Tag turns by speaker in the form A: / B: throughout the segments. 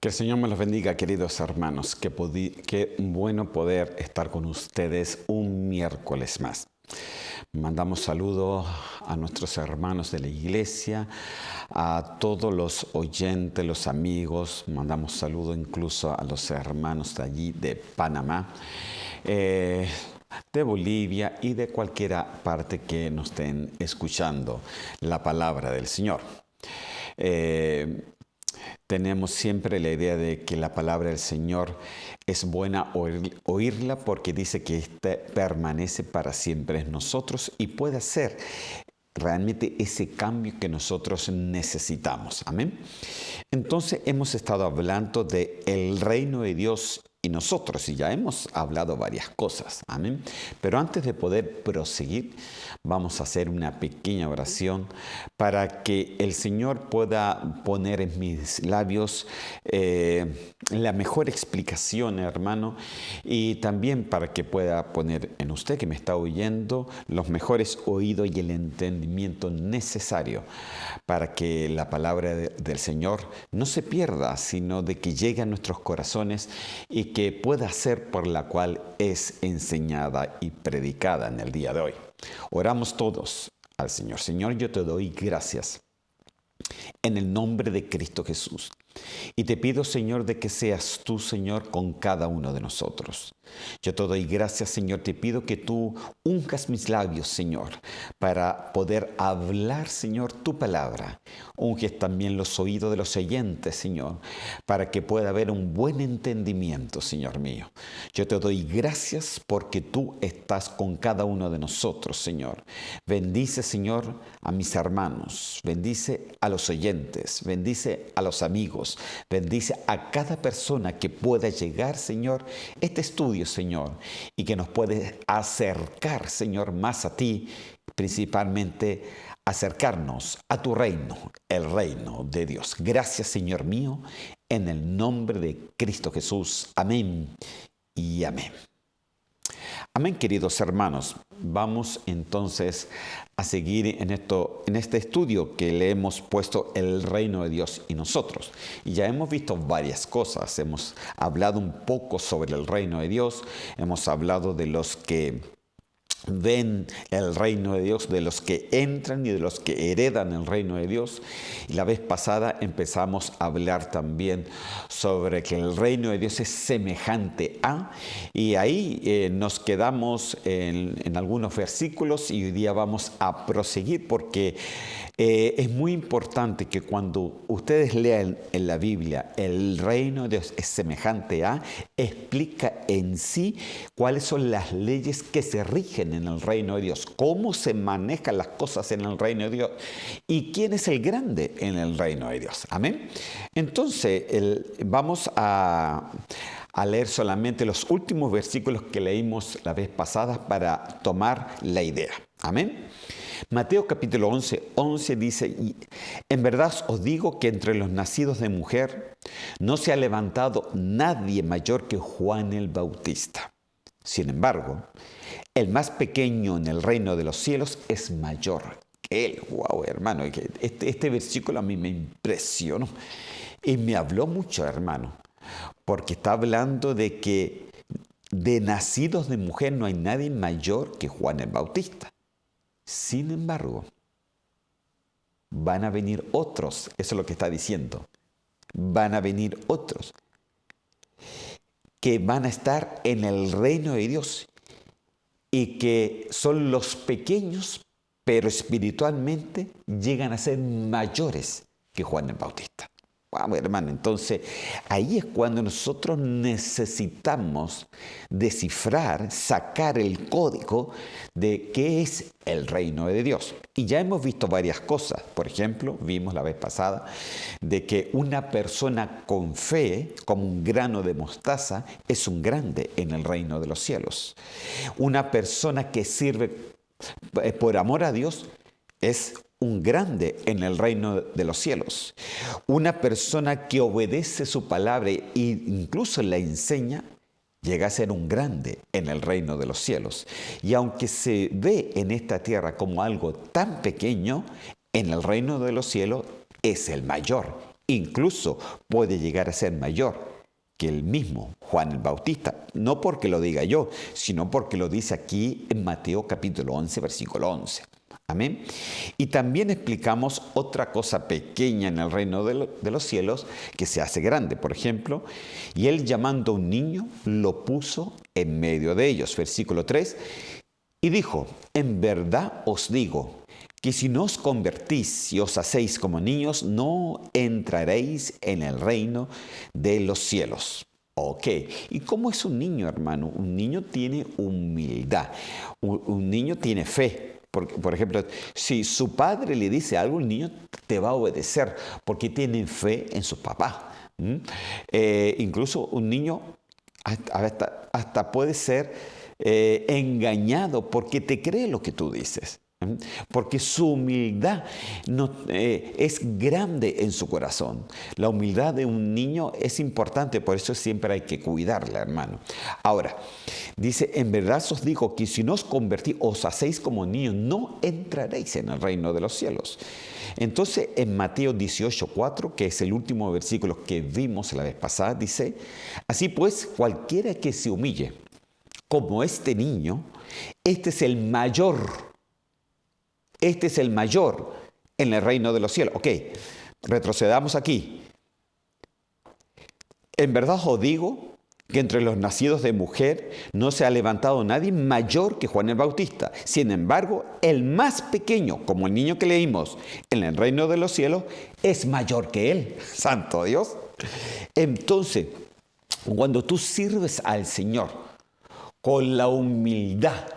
A: Que el Señor me los bendiga, queridos hermanos. Qué bueno poder estar con ustedes un miércoles más. Mandamos saludos a nuestros hermanos de la iglesia, a todos los oyentes, los amigos. Mandamos saludos incluso a los hermanos de allí de Panamá, de Bolivia y de cualquier parte que nos estén escuchando la palabra del Señor. Tenemos siempre la idea de que la palabra del Señor es buena oírla porque dice que ésta permanece para siempre en nosotros y puede hacer realmente ese cambio que nosotros necesitamos. Amén. Entonces hemos estado hablando de el reino de Dios y nosotros, y ya hemos hablado varias cosas. Amén. Pero antes de poder proseguir, vamos a hacer una pequeña oración para que el Señor pueda poner en mis labios la mejor explicación, hermano, y también para que pueda poner en usted que me está oyendo los mejores oídos y el entendimiento necesario para que la palabra del Señor no se pierda, sino de que llegue a nuestros corazones y que pueda ser por la cual es enseñada y predicada en el día de hoy. Oramos todos al Señor. Señor, yo te doy gracias en el nombre de Cristo Jesús. Y te pido, Señor, de que seas tú, Señor, con cada uno de nosotros. Yo te doy gracias, Señor. Te pido que tú unjas mis labios, Señor, para poder hablar, Señor, tu palabra. Unges también los oídos de los oyentes, Señor, para que pueda haber un buen entendimiento, Señor mío. Yo te doy gracias porque tú estás con cada uno de nosotros, Señor. Bendice, Señor, a mis hermanos. Bendice a los oyentes. Bendice a los amigos. Bendice a cada persona que pueda llegar, Señor, este estudio, Señor, y que nos puede acercar, Señor, más a ti, principalmente acercarnos a tu reino, el reino de Dios. Gracias, Señor mío, en el nombre de Cristo Jesús. Amén y amén. Amén, queridos hermanos. Vamos entonces a seguir en este estudio que le hemos puesto el reino de Dios y nosotros. Y ya hemos visto varias cosas. Hemos hablado un poco sobre el reino de Dios. Hemos hablado de los que ven el reino de Dios, de los que entran y de los que heredan el reino de Dios. Y la vez pasada empezamos a hablar también sobre que el reino de Dios es semejante a, y ahí nos quedamos en algunos versículos y hoy día vamos a proseguir porque es muy importante que cuando ustedes lean en la Biblia el reino de Dios es semejante a, explica en sí cuáles son las leyes que se rigen en el reino de Dios, cómo se manejan las cosas en el reino de Dios y quién es el grande en el reino de Dios. Amén. Entonces, vamos a leer solamente los últimos versículos que leímos la vez pasada para tomar la idea. Amén. Mateo capítulo 11 dice, y en verdad os digo que entre los nacidos de mujer no se ha levantado nadie mayor que Juan el Bautista. Sin embargo, el más pequeño en el reino de los cielos es mayor que él. Wow, hermano, este versículo a mí me impresionó y me habló mucho, hermano, porque está hablando de que de nacidos de mujer no hay nadie mayor que Juan el Bautista. Sin embargo, van a venir otros, eso es lo que está diciendo, van a venir otros que van a estar en el reino de Dios y que son los pequeños, pero espiritualmente llegan a ser mayores que Juan el Bautista. Vamos, hermano, entonces ahí es cuando nosotros necesitamos descifrar, sacar el código de qué es el reino de Dios. Y ya hemos visto varias cosas. Por ejemplo, vimos la vez pasada de que una persona con fe, como un grano de mostaza, es un grande en el reino de los cielos. Una persona que sirve por amor a Dios es un grande en el reino de los cielos. Una persona que obedece su palabra e incluso la enseña, llega a ser un grande en el reino de los cielos. Y aunque se ve en esta tierra como algo tan pequeño, en el reino de los cielos es el mayor Incluso puede llegar a ser mayor que el mismo Juan el Bautista. No porque lo diga yo, sino porque lo dice aquí en Mateo capítulo 11, versículo 11. Amén. Y también explicamos otra cosa pequeña en el reino de los cielos que se hace grande. Por ejemplo, y él llamando a un niño lo puso en medio de ellos. Versículo 3. Y dijo, en verdad os digo que si no os convertís y os hacéis como niños, no entraréis en el reino de los cielos. Ok, ¿y cómo es un niño, hermano? Un niño tiene humildad, un niño tiene fe. Porque, por ejemplo, si su padre le dice algo, el niño te va a obedecer porque tiene fe en su papá. Incluso un niño hasta puede ser engañado porque te cree lo que tú dices. Porque su humildad es grande en su corazón. La humildad de un niño es importante, por eso siempre hay que cuidarla, hermano. Ahora, dice, en verdad os digo que si no os convertís, os hacéis como niños, no entraréis en el reino de los cielos. Entonces, en Mateo 18:4, que es el último versículo que vimos la vez pasada, dice, así pues, cualquiera que se humille como este niño, este es el mayor. Este es el mayor en el reino de los cielos. Ok, retrocedamos aquí. En verdad os digo que entre los nacidos de mujer no se ha levantado nadie mayor que Juan el Bautista. Sin embargo, el más pequeño, como el niño que leímos en el reino de los cielos, es mayor que él. Santo Dios. Entonces, cuando tú sirves al Señor con la humildad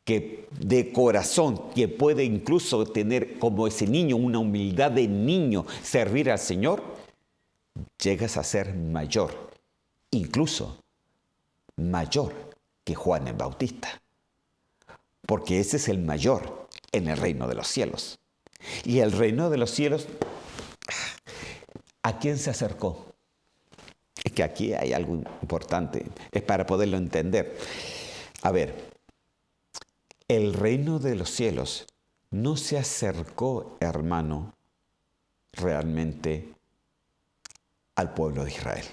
A: que de corazón, que puede incluso tener como ese niño, una humildad de niño, servir al Señor, llegas a ser mayor, incluso mayor que Juan el Bautista, porque ese es el mayor en el reino de los cielos. Y el reino de los cielos, ¿a quién se acercó? Es que aquí hay algo importante, es para poderlo entender. A ver, el reino de los cielos no se acercó, hermano, realmente al pueblo de Israel.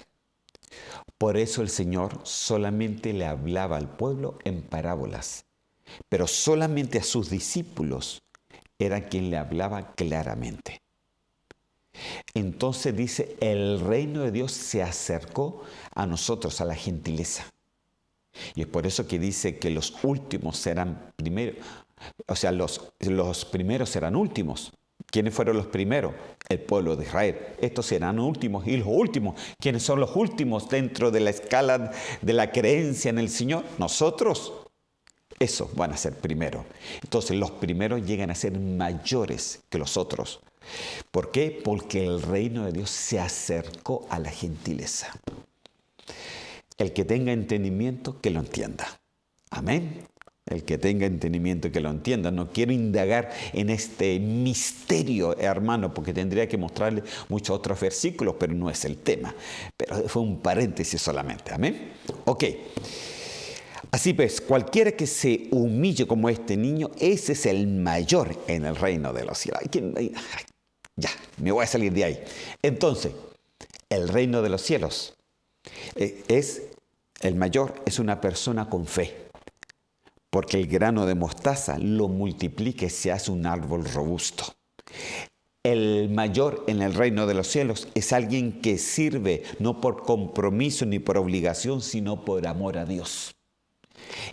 A: Por eso el Señor solamente le hablaba al pueblo en parábolas, pero solamente a sus discípulos era quien le hablaba claramente. Entonces dice, el reino de Dios se acercó a nosotros, a la gentileza. Y es por eso que dice que los últimos serán primeros, o sea, los primeros serán últimos. ¿Quiénes fueron los primeros? El pueblo de Israel. Estos serán últimos y los últimos. ¿Quiénes son los últimos dentro de la escala de la creencia en el Señor? Nosotros. Esos van a ser primeros. Entonces los primeros llegan a ser mayores que los otros. ¿Por qué? Porque el reino de Dios se acercó a la gentileza. El que tenga entendimiento, que lo entienda. Amén. El que tenga entendimiento, que lo entienda. No quiero indagar en este misterio, hermano, porque tendría que mostrarle muchos otros versículos, pero no es el tema. Pero fue un paréntesis solamente. Amén. Ok. Así pues, cualquiera que se humille como este niño, ese es el mayor en el reino de los cielos. Ya, me voy a salir de ahí. Entonces, el reino de los cielos el mayor es una persona con fe, porque el grano de mostaza lo multiplica y se hace un árbol robusto. El mayor en el reino de los cielos es alguien que sirve no por compromiso ni por obligación, sino por amor a Dios.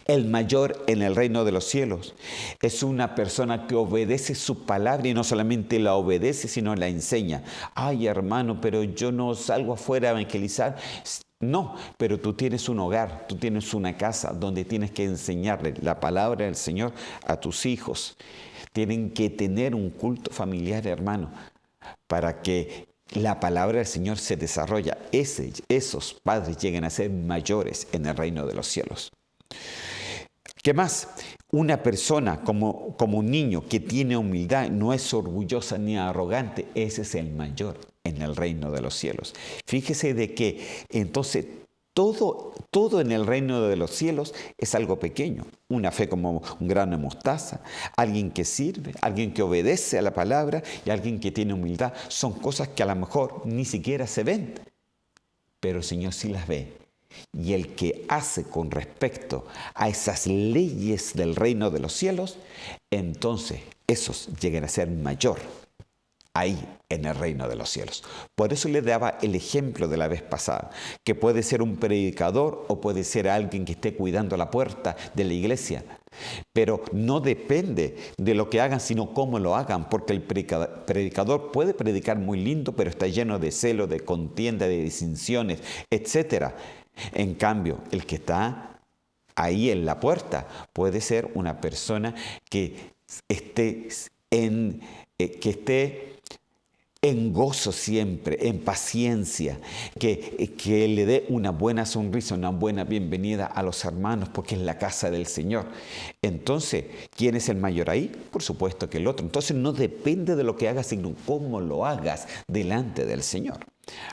A: El mayor en el reino de los cielos es una persona que obedece su palabra y no solamente la obedece, sino la enseña. Ay, hermano, pero yo no salgo afuera a evangelizar. No, pero tú tienes un hogar, tú tienes una casa donde tienes que enseñarle la palabra del Señor a tus hijos. Tienen que tener un culto familiar, hermano, para que la palabra del Señor se desarrolle. Esos padres llegan a ser mayores en el reino de los cielos. ¿Qué más? Una persona como un niño que tiene humildad, no es orgullosa ni arrogante, ese es el mayor en el reino de los cielos. Fíjese de que entonces todo en el reino de los cielos es algo pequeño. Una fe como un grano de mostaza, alguien que sirve, alguien que obedece a la palabra y alguien que tiene humildad. Son cosas que a lo mejor ni siquiera se ven, pero el Señor sí las ve. Y el que hace con respecto a esas leyes del reino de los cielos, entonces esos llegan a ser mayor ahí en el reino de los cielos. Por eso le daba el ejemplo de la vez pasada, que puede ser un predicador o puede ser alguien que esté cuidando la puerta de la iglesia. Pero no depende de lo que hagan, sino cómo lo hagan, porque el predicador puede predicar muy lindo, pero está lleno de celo, de contienda, de distinciones, etc. En cambio, el que está ahí en la puerta puede ser una persona que esté en gozo siempre, en paciencia, que le dé una buena sonrisa, una buena bienvenida a los hermanos, porque es la casa del Señor. Entonces, ¿quién es el mayor ahí? Por supuesto que el otro. Entonces, no depende de lo que hagas, sino cómo lo hagas delante del Señor.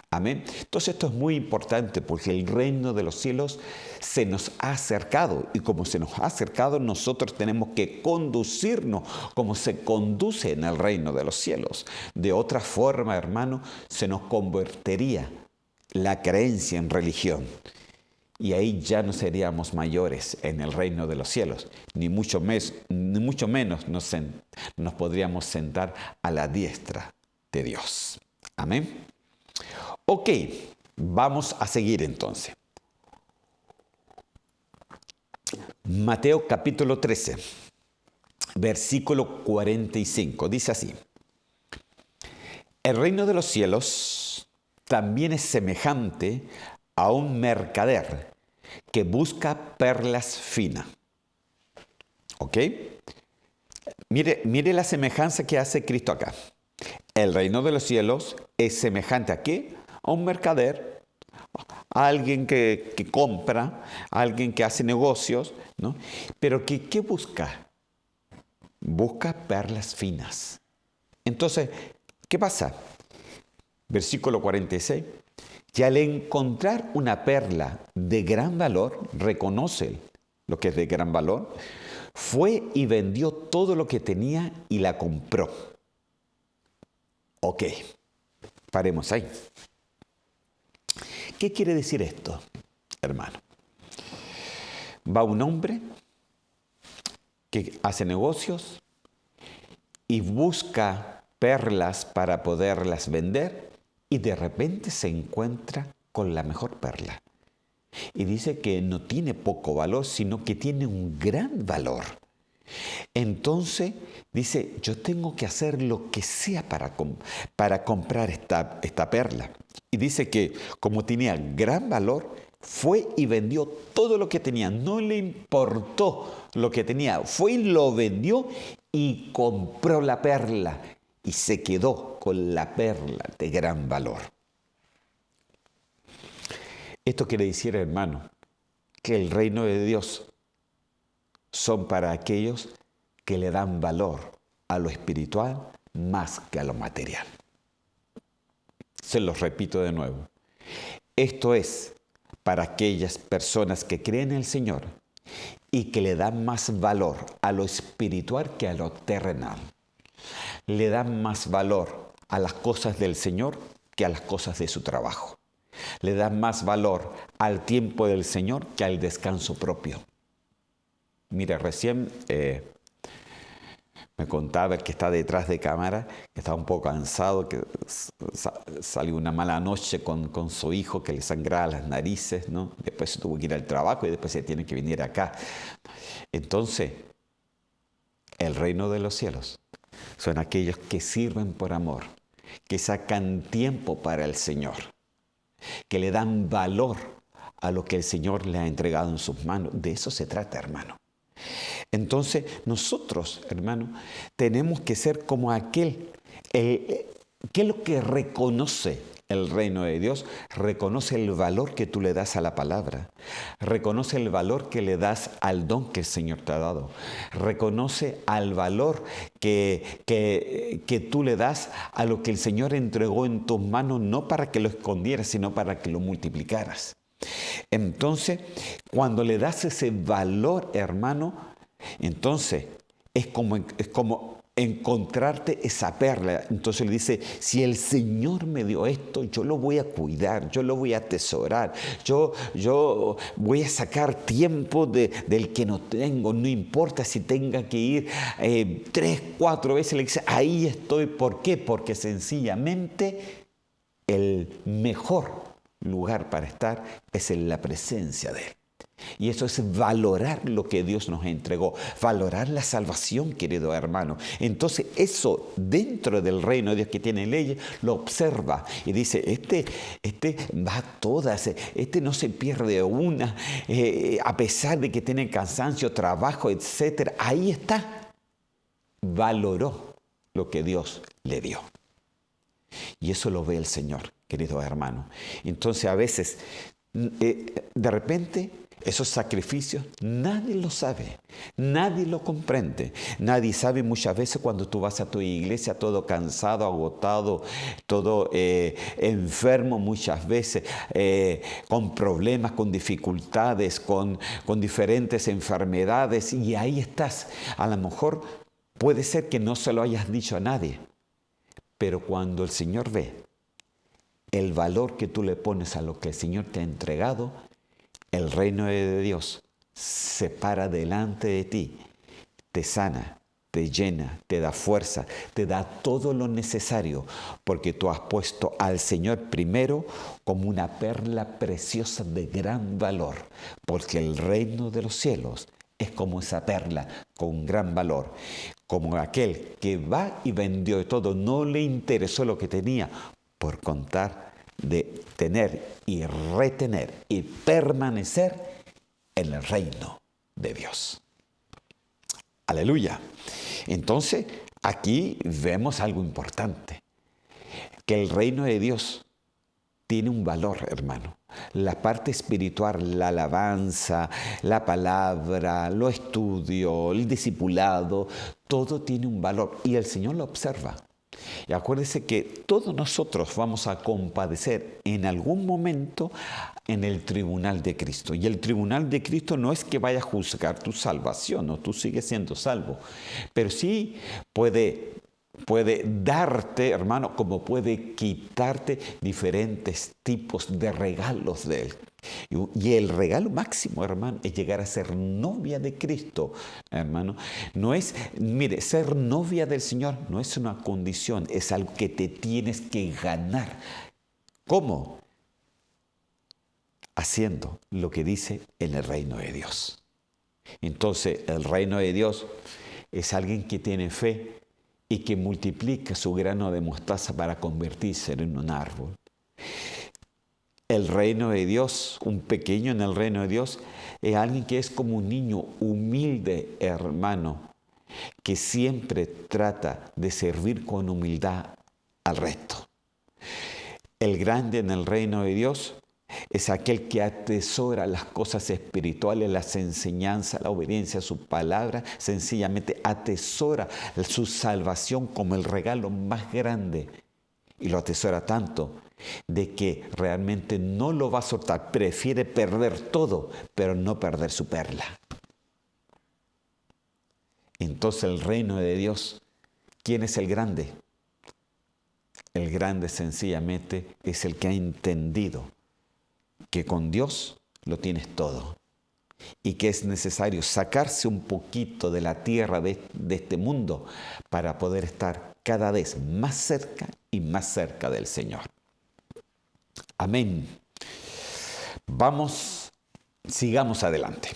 A: Amén. Entonces esto es muy importante porque el reino de los cielos se nos ha acercado y como se nos ha acercado nosotros tenemos que conducirnos como se conduce en el reino de los cielos. De otra forma, hermano, se nos convertiría la creencia en religión y ahí ya no seríamos mayores en el reino de los cielos, ni mucho menos nos podríamos sentar a la diestra de Dios. Amén. Ok, vamos a seguir entonces. Mateo capítulo 13, versículo 45, dice así. El reino de los cielos también es semejante a un mercader que busca perlas finas. ¿Ok? Mire la semejanza que hace Cristo acá. El reino de los cielos es semejante ¿a qué? A un mercader, a alguien que compra, a alguien que hace negocios, ¿no? Pero ¿qué busca? Busca perlas finas. Entonces, ¿qué pasa? Versículo 46. Y al encontrar una perla de gran valor, reconoce lo que es de gran valor, fue y vendió todo lo que tenía y la compró. Ok, paremos ahí. ¿Qué quiere decir esto, hermano? Va un hombre que hace negocios y busca perlas para poderlas vender y de repente se encuentra con la mejor perla. Y dice que no tiene poco valor, sino que tiene un gran valor. Entonces dice, yo tengo que hacer lo que sea para comprar esta perla. Y dice que como tenía gran valor, fue y vendió todo lo que tenía. No le importó lo que tenía. Fue y lo vendió y compró la perla. Y se quedó con la perla de gran valor. Esto quiere decir, hermano, que el reino de Dios son para aquellos que le dan valor a lo espiritual más que a lo material. Se los repito de nuevo. Esto es para aquellas personas que creen en el Señor y que le dan más valor a lo espiritual que a lo terrenal. Le dan más valor a las cosas del Señor que a las cosas de su trabajo. Le dan más valor al tiempo del Señor que al descanso propio. Mire, recién me contaba el que está detrás de cámara, que estaba un poco cansado, que salió una mala noche con su hijo que le sangraba las narices, ¿no? Después se tuvo que ir al trabajo y después se tiene que venir acá. Entonces, el reino de los cielos son aquellos que sirven por amor, que sacan tiempo para el Señor, que le dan valor a lo que el Señor le ha entregado en sus manos. De eso se trata, hermano. Entonces, nosotros, hermano, tenemos que ser como aquel, ¿qué es lo que reconoce el reino de Dios? Reconoce el valor que tú le das a la palabra, reconoce el valor que le das al don que el Señor te ha dado, reconoce al valor que tú le das a lo que el Señor entregó en tus manos, no para que lo escondieras, sino para que lo multiplicaras. Entonces, cuando le das ese valor, hermano, entonces es como encontrarte esa perla. Entonces le dice, si el Señor me dio esto, yo lo voy a cuidar, yo lo voy a atesorar, yo voy a sacar tiempo del que no tengo, no importa si tenga que ir 3, 4 veces, le dice, ahí estoy. ¿Por qué? Porque sencillamente el mejor lugar para estar es en la presencia de Él. Y eso es valorar lo que Dios nos entregó, valorar la salvación, querido hermano. Entonces eso dentro del reino de Dios que tiene leyes, lo observa y dice, este va a todas, este no se pierde una, a pesar de que tiene cansancio, trabajo, etc. Ahí está, valoró lo que Dios le dio. Y eso lo ve el Señor, querido hermano. Entonces a veces, de repente, esos sacrificios nadie lo sabe, nadie lo comprende. Nadie sabe muchas veces cuando tú vas a tu iglesia todo cansado, agotado, todo enfermo muchas veces, con problemas, con dificultades, con diferentes enfermedades. Y ahí estás. A lo mejor puede ser que no se lo hayas dicho a nadie. Pero cuando el Señor ve el valor que tú le pones a lo que el Señor te ha entregado, el reino de Dios se para delante de ti, te sana, te llena, te da fuerza, te da todo lo necesario, porque tú has puesto al Señor primero como una perla preciosa de gran valor, porque el reino de los cielos es como esa perla con gran valor, como aquel que va y vendió todo, no le interesó lo que tenía por contar de tener y retener y permanecer en el reino de Dios. Aleluya. Entonces, aquí vemos algo importante, que el reino de Dios tiene un valor, hermano. La parte espiritual, la alabanza, la palabra, lo estudio, el discipulado, todo tiene un valor y el Señor lo observa. Y acuérdese que todos nosotros vamos a compadecer en algún momento en el tribunal de Cristo. Y el tribunal de Cristo no es que vaya a juzgar tu salvación, no, tú sigues siendo salvo. Pero sí puede darte, hermano, como puede quitarte diferentes tipos de regalos de Él. Y el regalo máximo, hermano, es llegar a ser novia de Cristo, hermano. No es, mire, ser novia del Señor no es una condición, es algo que te tienes que ganar. ¿Cómo? Haciendo lo que dice en el reino de Dios. Entonces, el reino de Dios es alguien que tiene fe y que multiplica su grano de mostaza para convertirse en un árbol. El reino de Dios, un pequeño en el reino de Dios, es alguien que es como un niño humilde, hermano, que siempre trata de servir con humildad al resto. El grande en el reino de Dios es aquel que atesora las cosas espirituales, las enseñanzas, la obediencia a su palabra, sencillamente atesora su salvación como el regalo más grande. Y lo atesora tanto de que realmente no lo va a soltar, prefiere perder todo, pero no perder su perla. Entonces el reino de Dios, ¿quién es el grande? El grande sencillamente es el que ha entendido que con Dios lo tienes todo y que es necesario sacarse un poquito de la tierra de este mundo para poder estar cada vez más cerca y más cerca del Señor. Amén. Sigamos adelante.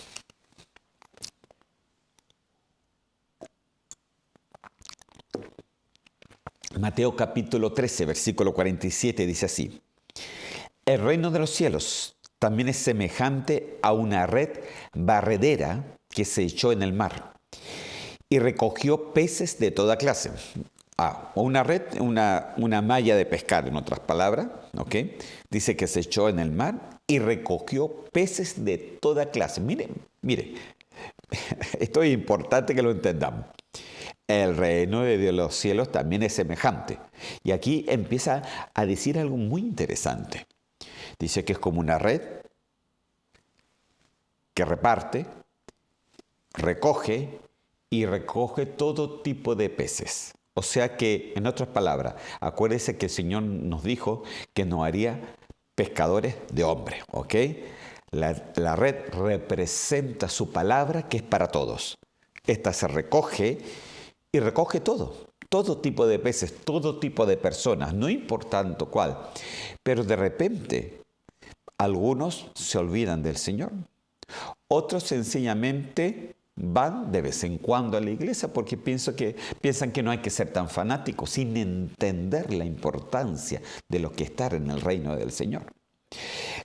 A: Mateo capítulo 13, versículo 47 dice así: el reino de los cielos también es semejante a una red barredera que se echó en el mar y recogió peces de toda clase. Una red, una malla de pescar, en otras palabras, ¿ok? Dice que se echó en el mar y recogió peces de toda clase. Mire, esto es importante que lo entendamos. El reino de los cielos también es semejante. Y aquí empieza a decir algo muy interesante. Dice que es como una red que reparte, recoge y recoge todo tipo de peces. O sea que, en otras palabras, acuérdese que el Señor nos dijo que nos haría pescadores de hombres, ¿ok? La red representa su palabra, que es para todos. Esta se recoge y recoge todo tipo de peces, todo tipo de personas, no importando cuál. Pero de repente, algunos se olvidan del Señor. Otros sencillamente van de vez en cuando a la iglesia porque piensan que no hay que ser tan fanáticos sin entender la importancia de lo que es estar en el reino del Señor.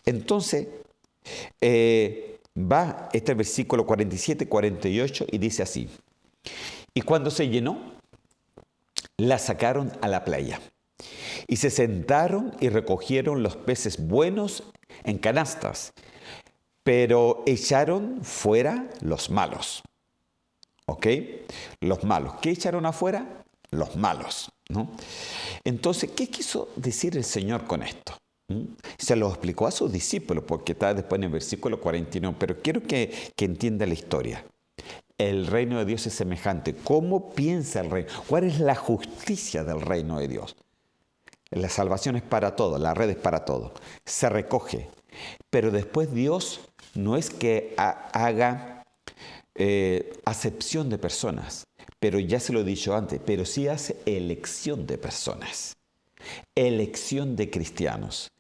A: Entonces, va este versículo 47, 48 y dice así: y cuando se llenó, la sacaron a la playa y se sentaron y recogieron los peces buenos en canastas, pero echaron fuera los malos. ¿Ok? Los malos. ¿Qué echaron afuera? Los malos, ¿no? Entonces, ¿qué quiso decir el Señor con esto? Se lo explicó a sus discípulos, porque está después en el versículo 49, pero quiero que entienda la historia. El reino de Dios es semejante. ¿Cómo piensa el reino? ¿Cuál es la justicia del reino de Dios? La salvación es para todo, la red es para todo. Se recoge. Pero después Dios no es que haga acepción de personas, pero ya se lo he dicho antes, pero sí hace elección de personas, elección de cristianos.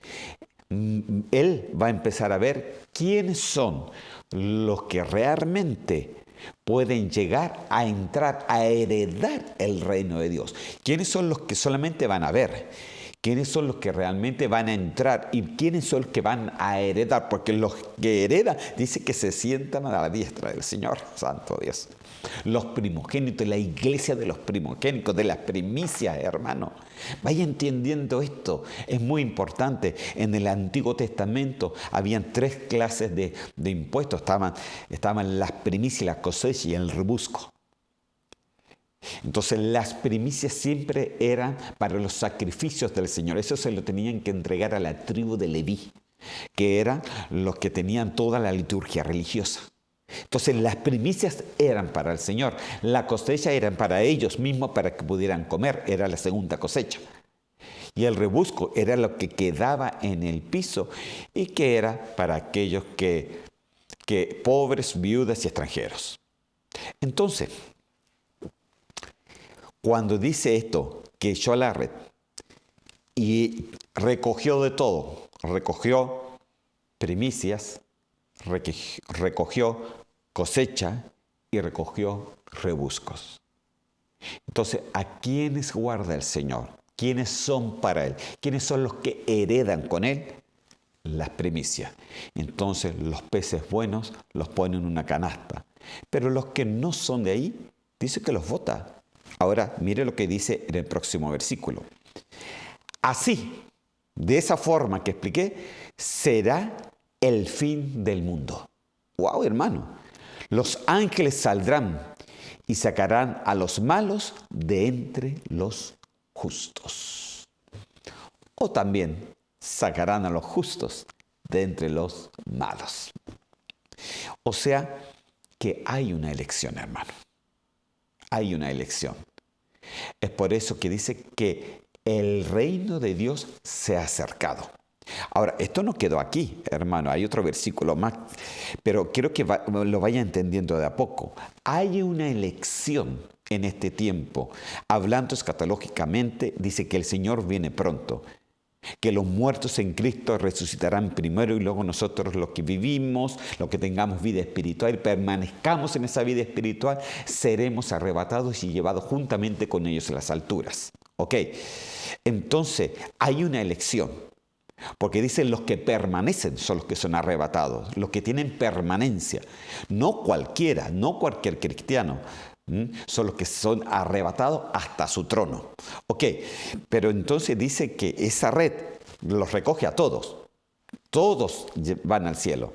A: Él va a empezar a ver quiénes son los que realmente pueden llegar a entrar, a heredar el reino de Dios. ¿Quiénes son los que solamente van a ver? ¿Quiénes son los que realmente van a entrar? ¿Y quiénes son los que van a heredar? Porque los que heredan, dice que se sientan a la diestra del Señor, santo Dios. Los primogénitos, la iglesia de los primogénitos, de las primicias, hermano. Vaya entendiendo esto, es muy importante. En el Antiguo Testamento habían 3 clases de impuestos. Estaban las primicias, la cosecha y el rebusco. Entonces las primicias siempre eran para los sacrificios del Señor. Eso se lo tenían que entregar a la tribu de Leví, que eran los que tenían toda la liturgia religiosa. Entonces las primicias eran para el Señor. La cosecha eran para ellos mismos, para que pudieran comer. Era la segunda cosecha. Y el rebusco era lo que quedaba en el piso y que era para aquellos que pobres, viudas y extranjeros. Entonces, cuando dice esto, que echó a la red y recogió de todo, recogió primicias, recogió cosecha y recogió rebuscos. Entonces, ¿a quiénes guarda el Señor? ¿Quiénes son para Él? ¿Quiénes son los que heredan con Él? Las primicias. Entonces, los peces buenos los pone en una canasta. Pero los que no son de ahí, dice que los bota. Ahora, mire lo que dice en el próximo versículo. Así, de esa forma que expliqué, será el fin del mundo. ¡Wow, hermano! Los ángeles saldrán y sacarán a los malos de entre los justos. O también sacarán a los justos de entre los malos. O sea, que hay una elección, hermano. Hay una elección. Es por eso que dice que el reino de Dios se ha acercado. Ahora, esto no quedó aquí, hermano. Hay otro versículo más, pero quiero que lo vaya entendiendo de a poco. Hay una elección en este tiempo. Hablando escatológicamente, dice que el Señor viene pronto. Que los muertos en Cristo resucitarán primero y luego nosotros los que vivimos, los que tengamos vida espiritual y permanezcamos en esa vida espiritual, seremos arrebatados y llevados juntamente con ellos a las alturas. ¿Ok? Entonces, hay una elección. Porque dicen los que permanecen son los que son arrebatados, los que tienen permanencia. No cualquiera, no cualquier cristiano. Son los que son arrebatados hasta su trono. Ok, pero entonces dice que esa red los recoge a todos. Todos van al cielo.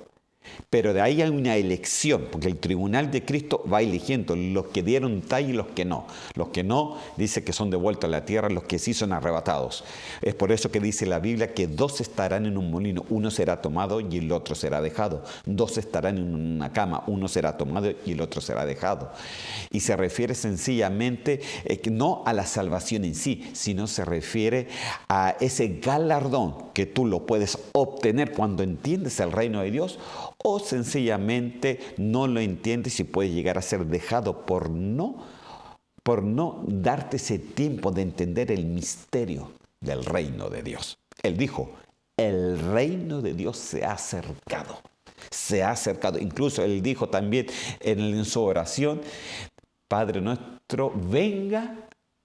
A: Pero de ahí hay una elección, porque el tribunal de Cristo va eligiendo los que dieron talla y los que no. Los que no, dice que son devueltos a la tierra, los que sí son arrebatados. Es por eso que dice la Biblia que dos estarán en un molino, uno será tomado y el otro será dejado. Dos estarán en una cama, uno será tomado y el otro será dejado. Y se refiere sencillamente no a la salvación en sí, sino se refiere a ese galardón que tú lo puedes obtener cuando entiendes el reino de Dios, o sencillamente no lo entiendes y puede llegar a ser dejado por no darte ese tiempo de entender el misterio del reino de Dios. Él dijo, el reino de Dios se ha acercado. Se ha acercado. Incluso él dijo también en su oración, Padre nuestro, venga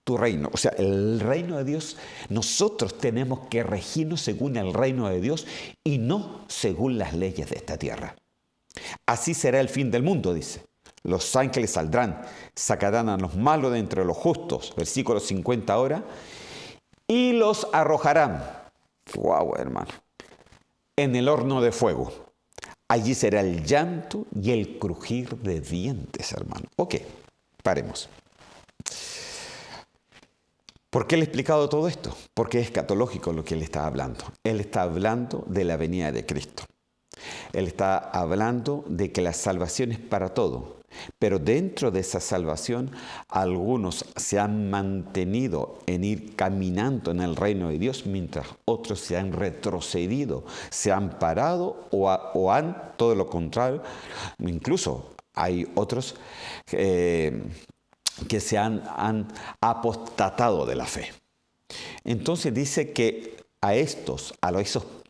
A: tu reino. O sea, el reino de Dios, nosotros tenemos que regirnos según el reino de Dios y no según las leyes de esta tierra. Así será el fin del mundo, dice. Los ángeles saldrán, sacarán a los malos de entre los justos, versículo 50 ahora, y los arrojarán, wow, hermano, en el horno de fuego. Allí será el llanto y el crujir de dientes, hermano. Ok, paremos. ¿Por qué le he explicado todo esto? Porque es escatológico lo que él está hablando. Él está hablando de la venida de Cristo. Él está hablando de que la salvación es para todo. Pero dentro de esa salvación, algunos se han mantenido en ir caminando en el reino de Dios, mientras otros se han retrocedido, se han parado o han todo lo contrario. Incluso hay otros que se han apostatado de la fe. Entonces dice que a esos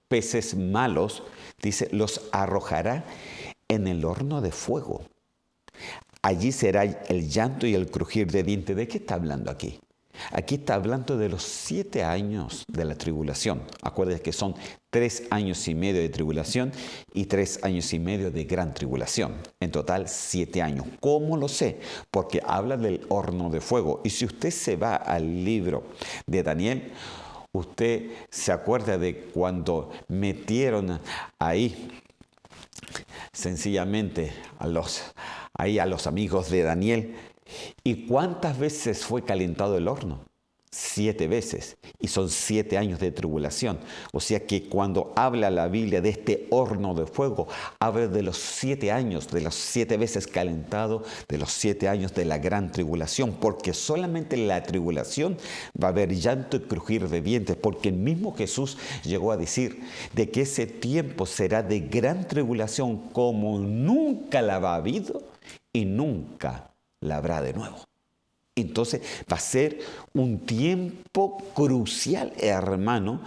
A: peces malos, dice, los arrojará en el horno de fuego. Allí será el llanto y el crujir de dientes. ¿De qué está hablando aquí? Aquí está hablando de los 7 años de la tribulación. Acuérdense que son 3 años y medio de tribulación y 3 años y medio de gran tribulación. En total 7 años. ¿Cómo lo sé? Porque habla del horno de fuego. Y si usted se va al libro de Daniel, usted se acuerda de cuando metieron ahí sencillamente a los amigos de Daniel. ¿Y cuántas veces fue calentado el horno? 7 veces. Y son 7 años de tribulación. O sea que cuando habla la Biblia de este horno de fuego, habla de los 7 años, de los 7 veces calentado, de los 7 años de la gran tribulación. Porque solamente en la tribulación va a haber llanto y crujir de dientes. Porque el mismo Jesús llegó a decir de que ese tiempo será de gran tribulación como nunca la ha habido y nunca la habrá de nuevo. Entonces va a ser un tiempo crucial, hermano,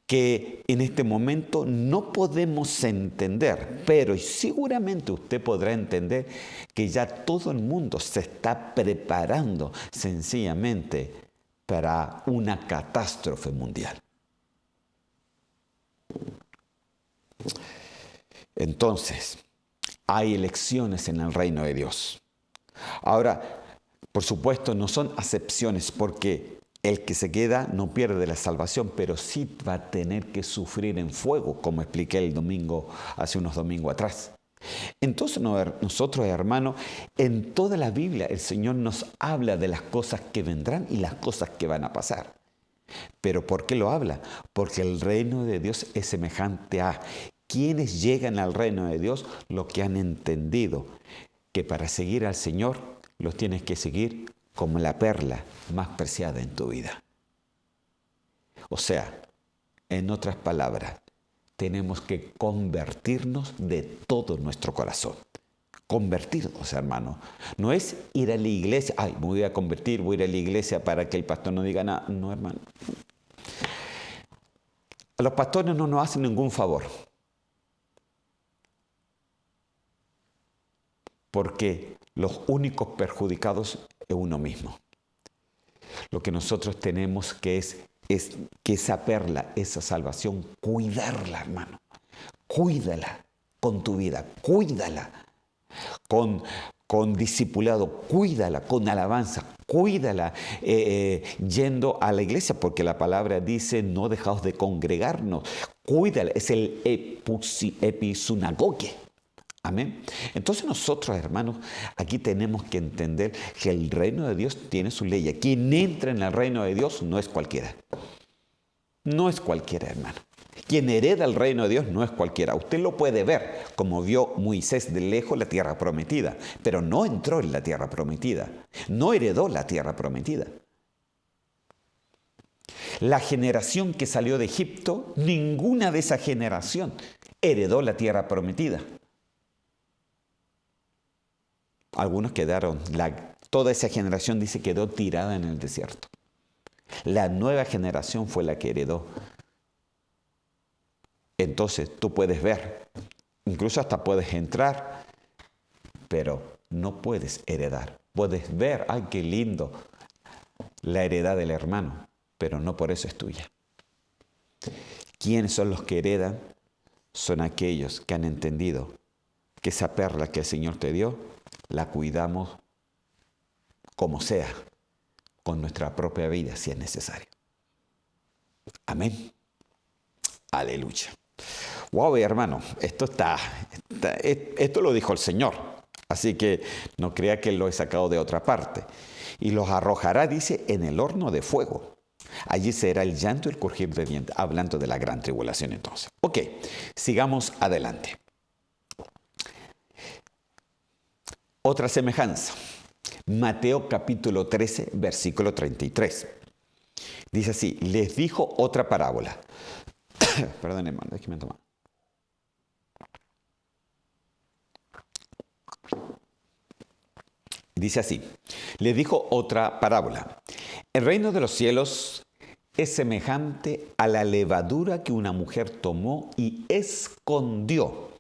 A: que en este momento no podemos entender, pero seguramente usted podrá entender que ya todo el mundo se está preparando sencillamente para una catástrofe mundial. Entonces, hay elecciones en el reino de Dios. Ahora, por supuesto, no son acepciones, porque el que se queda no pierde la salvación, pero sí va a tener que sufrir en fuego, como expliqué hace unos domingos atrás. Entonces nosotros, hermanos, en toda la Biblia el Señor nos habla de las cosas que vendrán y las cosas que van a pasar. ¿Pero por qué lo habla? Porque el reino de Dios es semejante a quienes llegan al reino de Dios, lo que han entendido que para seguir al Señor los tienes que seguir como la perla más preciada en tu vida. O sea, en otras palabras, tenemos que convertirnos de todo nuestro corazón. Convertirnos, hermano. No es ir a la iglesia, ay, me voy a convertir, voy a ir a la iglesia para que el pastor no diga nada. No, hermano. A los pastores no nos hacen ningún favor. Porque los únicos perjudicados es uno mismo. Lo que nosotros tenemos que es que esa perla, esa salvación, cuidarla, hermano. Cuídala con tu vida, cuídala con discipulado, cuídala con alabanza, cuídala yendo a la iglesia, porque la palabra dice, no dejaos de congregarnos. Cuídala, es el episinagoge. Amén. Entonces nosotros, hermanos, aquí tenemos que entender que el reino de Dios tiene su ley. Quien entra en el reino de Dios no es cualquiera. No es cualquiera, hermano. Quien hereda el reino de Dios no es cualquiera. Usted lo puede ver, como vio Moisés de lejos la tierra prometida, pero no entró en la tierra prometida. No heredó la tierra prometida. La generación que salió de Egipto, ninguna de esa generación heredó la tierra prometida. Algunos quedaron, toda esa generación dice quedó tirada en el desierto. La nueva generación fue la que heredó. Entonces tú puedes ver, incluso hasta puedes entrar, pero no puedes heredar. Puedes ver, ay, qué lindo, la heredad del hermano, pero no por eso es tuya. ¿Quiénes son los que heredan? Son aquellos que han entendido que esa perla que el Señor te dio, la cuidamos como sea, con nuestra propia vida, si es necesario. Amén. Aleluya. Wow, hermano, esto lo dijo el Señor. Así que no crea que lo he sacado de otra parte. Y los arrojará, dice, en el horno de fuego. Allí será el llanto y el crujir de dientes, hablando de la gran tribulación entonces. Ok, sigamos adelante. Otra semejanza. Mateo capítulo 13, versículo 33. Dice así, les dijo otra parábola. Perdón, hermano, déjeme tomar. Dice así, les dijo otra parábola. El reino de los cielos es semejante a la levadura que una mujer tomó y escondió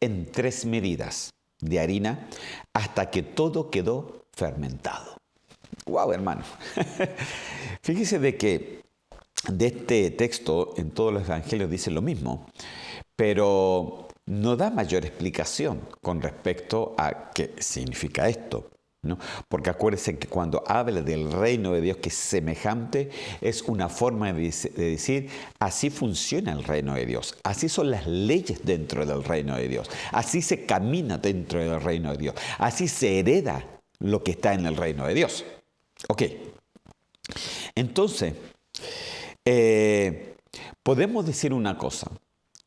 A: en 3 medidas de harina hasta que todo quedó fermentado. Wow, hermano. Fíjese de que de este texto en todos los evangelios dice lo mismo, pero no da mayor explicación con respecto a qué significa esto, ¿no? Porque acuérdense que cuando habla del reino de Dios que es semejante, es una forma de decir, así funciona el reino de Dios, así son las leyes dentro del reino de Dios, así se camina dentro del reino de Dios, así se hereda lo que está en el reino de Dios. Ok, entonces, podemos decir una cosa,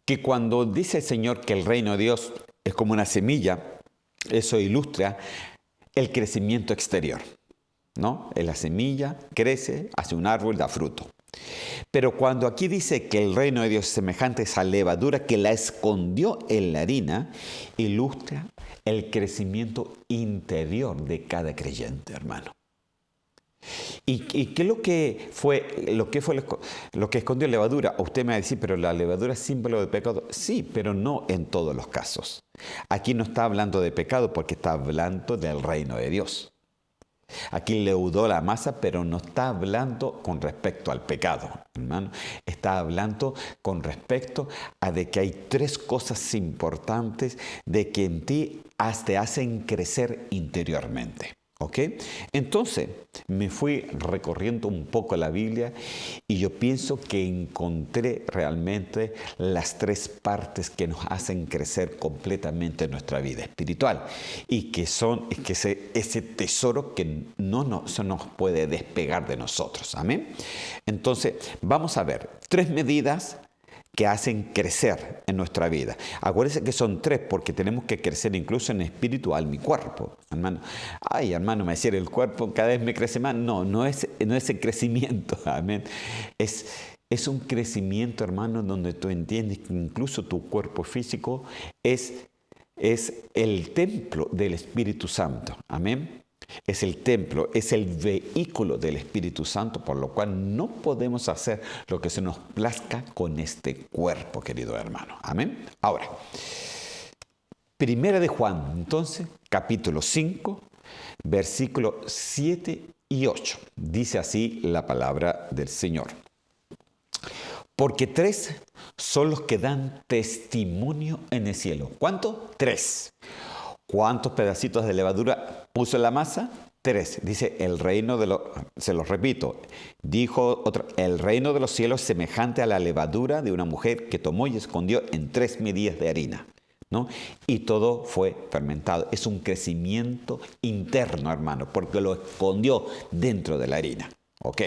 A: que cuando dice el Señor que el reino de Dios es como una semilla, eso ilustra el crecimiento exterior, ¿no? La semilla crece, hace un árbol, da fruto. Pero cuando aquí dice que el reino de Dios es semejante a esa levadura que la escondió en la harina, ilustra el crecimiento interior de cada creyente, hermano. ¿Y qué es lo que escondió levadura? Usted me va a decir, pero la levadura es símbolo de pecado. Sí, pero no en todos los casos. Aquí no está hablando de pecado porque está hablando del reino de Dios. Aquí leudó la masa, pero no está hablando con respecto al pecado, hermano. Está hablando con respecto a de que hay 3 cosas importantes de que en ti te hacen crecer interiormente. ¿Ok? Entonces, me fui recorriendo un poco la Biblia y yo pienso que encontré realmente las 3 partes que nos hacen crecer completamente en nuestra vida espiritual y que son ese tesoro que no se nos puede despegar de nosotros. Amén. Entonces, vamos a ver 3 medidas que hacen crecer en nuestra vida. Acuérdense que son 3 porque tenemos que crecer incluso en espíritu, alma y cuerpo. Hermano, ay, hermano, me decía el cuerpo cada vez me crece más. No es el crecimiento. Amén. Es un crecimiento, hermano, donde tú entiendes que incluso tu cuerpo físico es el templo del Espíritu Santo. Amén. Es el templo, es el vehículo del Espíritu Santo, por lo cual no podemos hacer lo que se nos plazca con este cuerpo, querido hermano. Amén. Ahora, Primera de Juan, entonces, capítulo 5, versículos 7 y 8. Dice así la palabra del Señor. Porque 3 son los que dan testimonio en el cielo. ¿Cuánto? 3. ¿Cuántos pedacitos de levadura puso en la masa? 3. Dice, se los repito, dijo otro, el reino de los cielos es semejante a la levadura de una mujer que tomó y escondió en 3 medidas de harina. ¿no? Y todo fue fermentado. Es un crecimiento interno, hermano, porque lo escondió dentro de la harina. ¿Ok?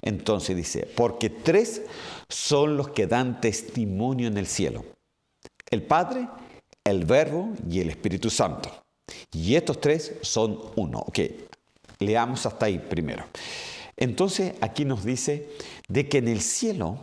A: Entonces dice, porque 3 son los que dan testimonio en el cielo: el Padre, el Verbo y el Espíritu Santo. Y estos 3 son uno. Ok, leamos hasta ahí primero. Entonces aquí nos dice de que en el cielo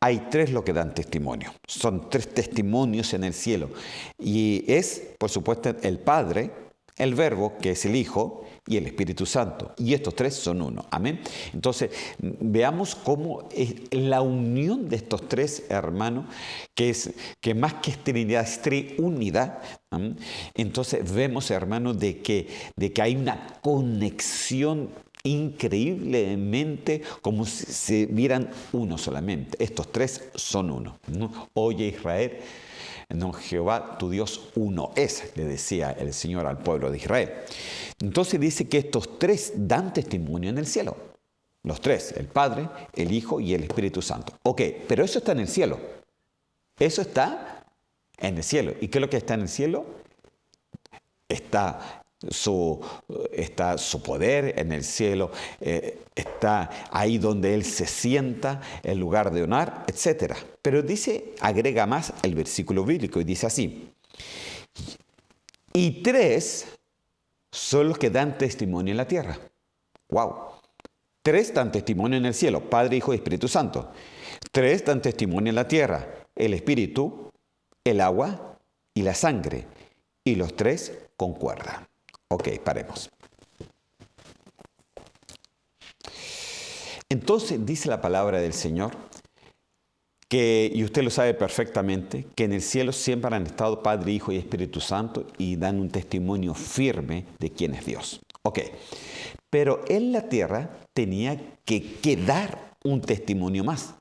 A: hay 3 los que dan testimonio. Son 3 testimonios en el cielo. Y es, por supuesto, el Padre, el Verbo, que es el Hijo, y el Espíritu Santo. Y estos 3 son uno. Amén. Entonces, veamos cómo es la unión de estos 3 hermanos, que más que es Trinidad, es triunidad. ¿Amén? Entonces, vemos, hermanos, de que hay una conexión increíblemente, como si se vieran uno solamente. Estos 3 son uno, ¿no? Oye, Israel, no, Jehová tu Dios uno es, le decía el Señor al pueblo de Israel. Entonces dice que estos 3 dan testimonio en el cielo. Los 3, el Padre, el Hijo y el Espíritu Santo. Ok, pero eso está en el cielo. Eso está en el cielo. ¿Y qué es lo que está en el cielo? Está su poder en el cielo, está ahí donde Él se sienta, el lugar de honor, etc. Pero dice, agrega más el versículo bíblico y dice así: y 3 son los que dan testimonio en la tierra. ¡Wow! 3 dan testimonio en el cielo, Padre, Hijo y Espíritu Santo. 3 dan testimonio en la tierra, el Espíritu, el agua y la sangre. Y los 3 concuerdan. Ok, paremos. Entonces dice la palabra del Señor que, y usted lo sabe perfectamente, que en el cielo siempre han estado Padre, Hijo y Espíritu Santo y dan un testimonio firme de quién es Dios. Ok, pero en la tierra tenía que dar un testimonio más.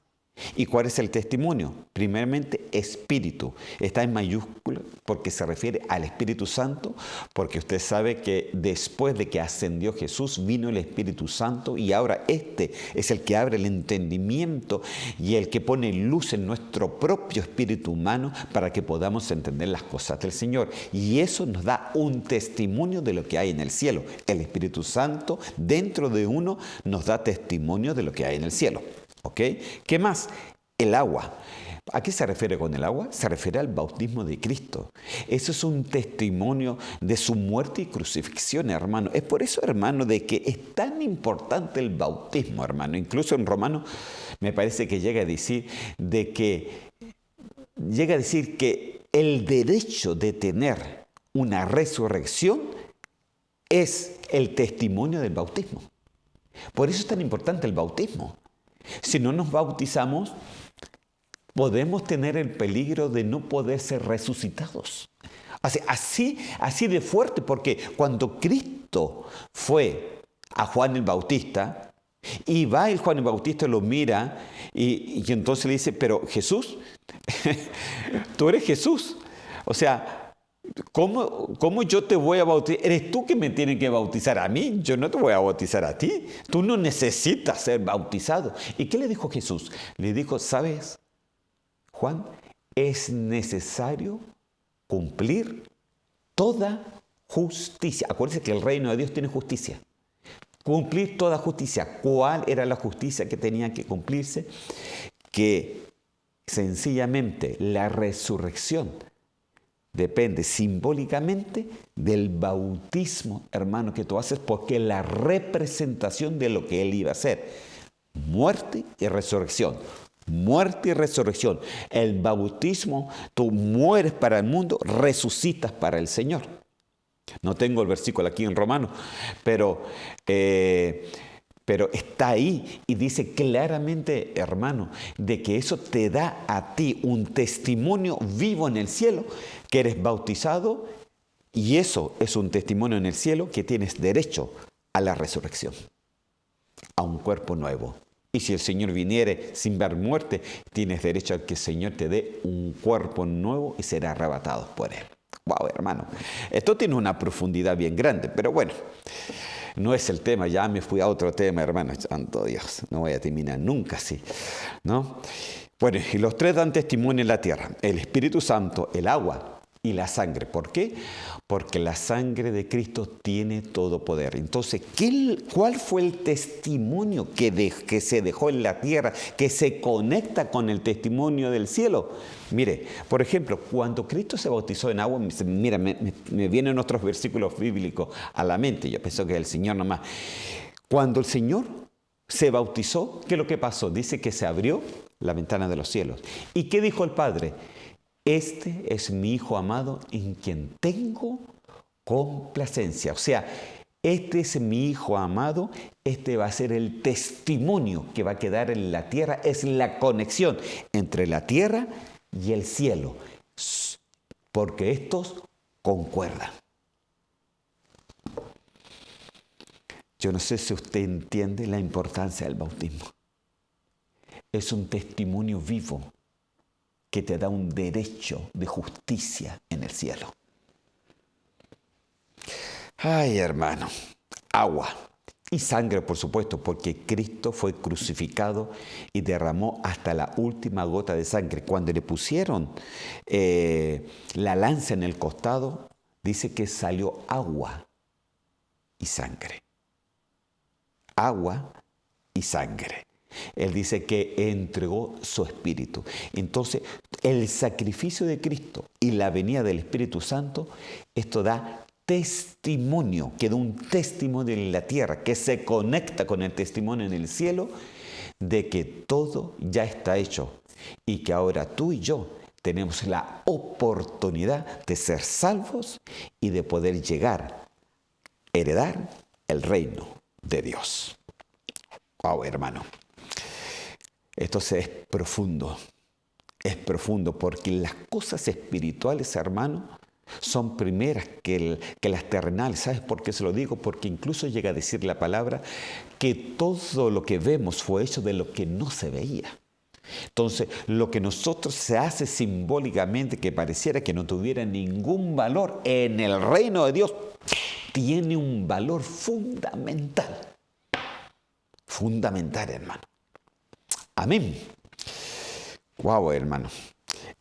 A: ¿Y cuál es el testimonio? Primeramente, Espíritu. Está en mayúscula porque se refiere al Espíritu Santo, porque usted sabe que después de que ascendió Jesús, vino el Espíritu Santo y ahora este es el que abre el entendimiento y el que pone luz en nuestro propio espíritu humano para que podamos entender las cosas del Señor. Y eso nos da un testimonio de lo que hay en el cielo. El Espíritu Santo dentro de uno nos da testimonio de lo que hay en el cielo. ¿Ok? ¿Qué más? El agua. ¿A qué se refiere con el agua? Se refiere al bautismo de Cristo. Eso es un testimonio de su muerte y crucifixión, hermano. Es por eso, hermano, de que es tan importante el bautismo, hermano. Incluso en Romanos me parece que llega a decir que el derecho de tener una resurrección es el testimonio del bautismo. Por eso es tan importante el bautismo. Si no nos bautizamos, podemos tener el peligro de no poder ser resucitados. Así de fuerte, porque cuando Cristo fue a Juan el Bautista, y va el Juan el Bautista, lo mira, y entonces le dice, pero Jesús, tú eres Jesús. O sea, ¿cómo yo te voy a bautizar? Eres tú que me tienes que bautizar a mí. Yo no te voy a bautizar a ti. Tú no necesitas ser bautizado. ¿Y qué le dijo Jesús? Le dijo, ¿sabes, Juan? Es necesario cumplir toda justicia. Acuérdense que el reino de Dios tiene justicia. Cumplir toda justicia. ¿Cuál era la justicia que tenía que cumplirse? Que sencillamente la resurrección depende simbólicamente del bautismo, hermano, que tú haces, porque es la representación de lo que Él iba a hacer. Muerte y resurrección. Muerte y resurrección. El bautismo, tú mueres para el mundo, resucitas para el Señor. No tengo el versículo aquí en Romanos, pero está ahí y dice claramente, hermano, de que eso te da a ti un testimonio vivo en el cielo, que eres bautizado, y eso es un testimonio en el cielo que tienes derecho a la resurrección, a un cuerpo nuevo. Y si el Señor viniere sin ver muerte, tienes derecho a que el Señor te dé un cuerpo nuevo y será arrebatado por Él. Wow, hermano, esto tiene una profundidad bien grande, pero bueno, no es el tema, ya me fui a otro tema, hermano, santo Dios, no voy a terminar nunca así, ¿no? Bueno, y los 3 dan testimonio en la tierra, el Espíritu Santo, el agua y la sangre. ¿Por qué? Porque la sangre de Cristo tiene todo poder. Entonces, ¿cuál fue el testimonio que se dejó en la tierra, que se conecta con el testimonio del cielo? Mire, por ejemplo, cuando Cristo se bautizó en agua, mira, me vienen otros versículos bíblicos a la mente. Yo pienso que el Señor nomás. Cuando el Señor se bautizó, ¿qué es lo que pasó? Dice que se abrió la ventana de los cielos. ¿Y qué dijo el Padre? Este es mi Hijo amado en quien tengo complacencia. O sea, este es mi Hijo amado, este va a ser el testimonio que va a quedar en la tierra. Es la conexión entre la tierra y el cielo, porque estos concuerdan. Yo no sé si usted entiende la importancia del bautismo. Es un testimonio vivo que te da un derecho de justicia en el cielo. Ay, hermano, agua y sangre, por supuesto, porque Cristo fue crucificado y derramó hasta la última gota de sangre. Cuando le pusieron la lanza en el costado, dice que salió agua y sangre. Agua y sangre. Él dice que entregó su espíritu. Entonces, el sacrificio de Cristo y la venida del Espíritu Santo, esto da testimonio, queda un testimonio en la tierra que se conecta con el testimonio en el cielo de que todo ya está hecho y que ahora tú y yo tenemos la oportunidad de ser salvos y de poder llegar, heredar el reino de Dios. Wow, hermano. Esto es profundo porque las cosas espirituales, hermano, son primeras que las terrenales. ¿Sabes por qué se lo digo? Porque incluso llega a decir la palabra que todo lo que vemos fue hecho de lo que no se veía. Entonces, lo que nosotros se hace simbólicamente que pareciera que no tuviera ningún valor en el reino de Dios, tiene un valor fundamental. Fundamental, hermano. Amén. Wow, hermano.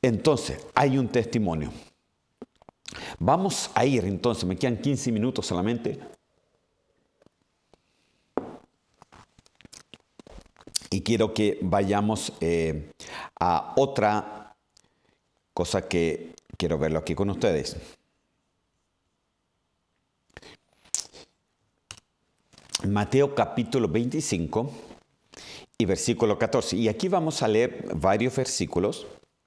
A: Entonces, hay un testimonio. Vamos a ir, entonces, me quedan 15 minutos solamente. Y quiero que vayamos a otra cosa que quiero verlo aquí con ustedes. Mateo capítulo 25 y versículo 14. Y aquí vamos a leer varios versículos,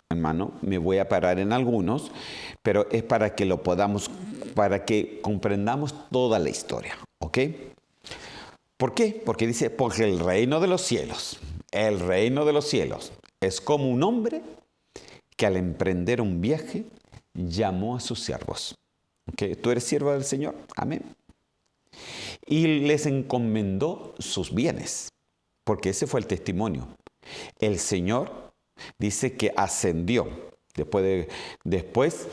A: hermano. Me voy a parar en algunos, pero es para que lo podamos, para que comprendamos toda la historia, ¿ok? ¿Por qué? Porque dice, porque el reino de los cielos es como un hombre que al emprender un viaje llamó a sus siervos. ¿Okay? ¿Tú eres siervo del Señor? Amén. Y les encomendó sus bienes, porque ese fue el testimonio. El Señor dice que ascendió. Después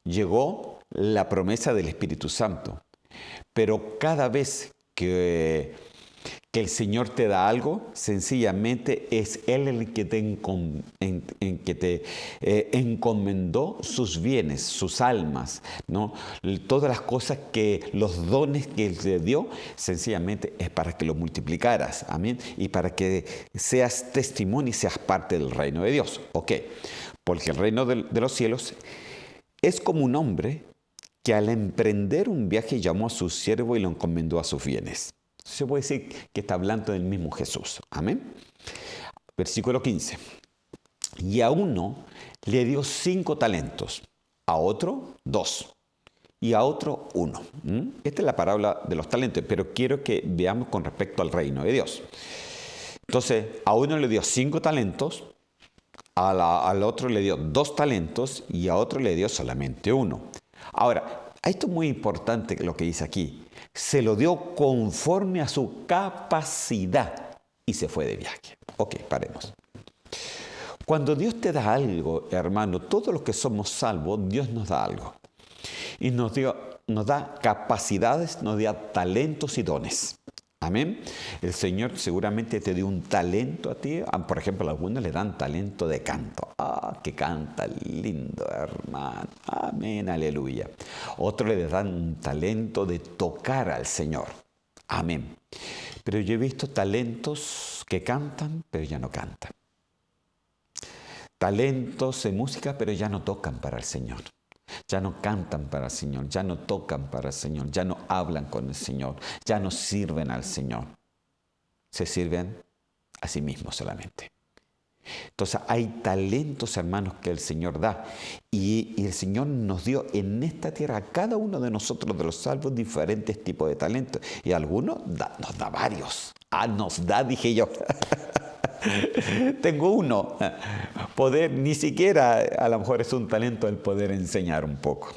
A: llegó la promesa del Espíritu Santo. Pero cada vez que el Señor te da algo, sencillamente es Él el que te encomendó sus bienes, sus almas, ¿no? Todas las cosas los dones que Él te dio, sencillamente es para que lo multiplicaras, amén, y para que seas testimonio y seas parte del reino de Dios, ¿ok? Porque el reino de los cielos es como un hombre que al emprender un viaje llamó a su siervo y lo encomendó a sus bienes. Se puede decir que está hablando del mismo Jesús. Amén. Versículo 15. Y a uno le dio 5 talentos, a otro 2 y a otro 1. Esta es la parábola de los talentos, pero quiero que veamos con respecto al reino de Dios. Entonces, a uno le dio 5 talentos, al otro le dio 2 talentos y a otro le dio solamente 1. Ahora, esto es muy importante lo que dice aquí. Se lo dio conforme a su capacidad y se fue de viaje. Ok, paremos. Cuando Dios te da algo, hermano, todos los que somos salvos, Dios nos da algo. Y nos da capacidades, nos da talentos y dones. Amén. El Señor seguramente te dio un talento a ti. Por ejemplo, a algunos le dan talento de canto. Ah, que canta lindo, hermano. Amén, aleluya. Otros le dan un talento de tocar al Señor. Amén. Pero yo he visto talentos que cantan, pero ya no cantan. Talentos en música, pero ya no tocan para el Señor. Ya no cantan para el Señor, ya no tocan para el Señor, ya no hablan con el Señor, ya no sirven al Señor. Se sirven a sí mismos solamente. Entonces hay talentos, hermanos, que el Señor da. Y el Señor nos dio en esta tierra, a cada uno de nosotros, de los salvos, diferentes tipos de talentos. Y algunos nos da varios. Nos da, dije yo. Tengo uno. Poder, ni siquiera a lo mejor es un talento el poder enseñar un poco.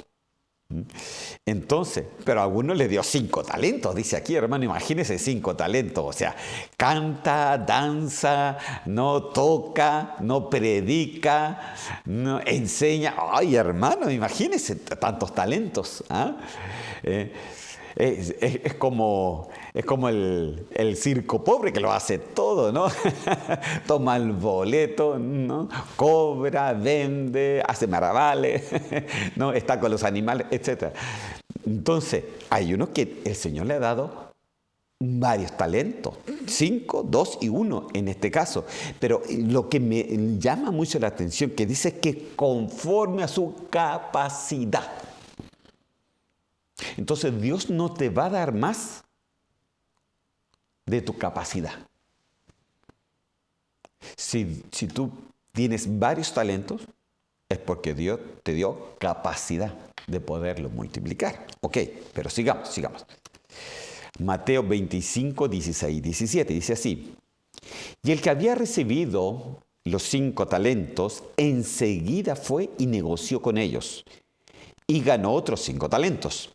A: Entonces, pero a alguno le dio 5 talentos, dice aquí, hermano, imagínese 5 talentos, o sea, canta, danza, no toca, no predica, no enseña. Ay, hermano, imagínese tantos talentos. ¿Ah? Es como el circo pobre que lo hace todo, ¿no? Toma el boleto, ¿no? Cobra, vende, hace maravales, ¿no? Está con los animales, etc. Entonces, hay uno que el Señor le ha dado varios talentos, 5, 2 y 1 en este caso. Pero lo que me llama mucho la atención, que dice que conforme a su capacidad. Entonces Dios no te va a dar más de tu capacidad. Si tú tienes varios talentos, es porque Dios te dio capacidad de poderlo multiplicar. Ok, pero sigamos. Mateo 25, 16, 17 dice así. Y el que había recibido los 5 talentos, enseguida fue y negoció con ellos y ganó otros 5 talentos.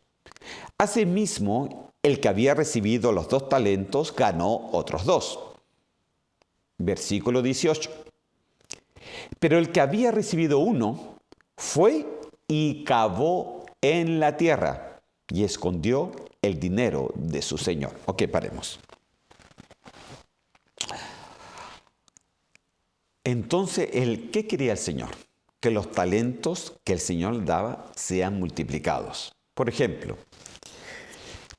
A: Asimismo, el que había recibido los 2 talentos ganó otros 2. Versículo 18. Pero el que había recibido 1 fue y cavó en la tierra y escondió el dinero de su señor. Ok, paremos. Entonces, ¿qué quería el Señor? Que los talentos que el Señor daba sean multiplicados. Por ejemplo,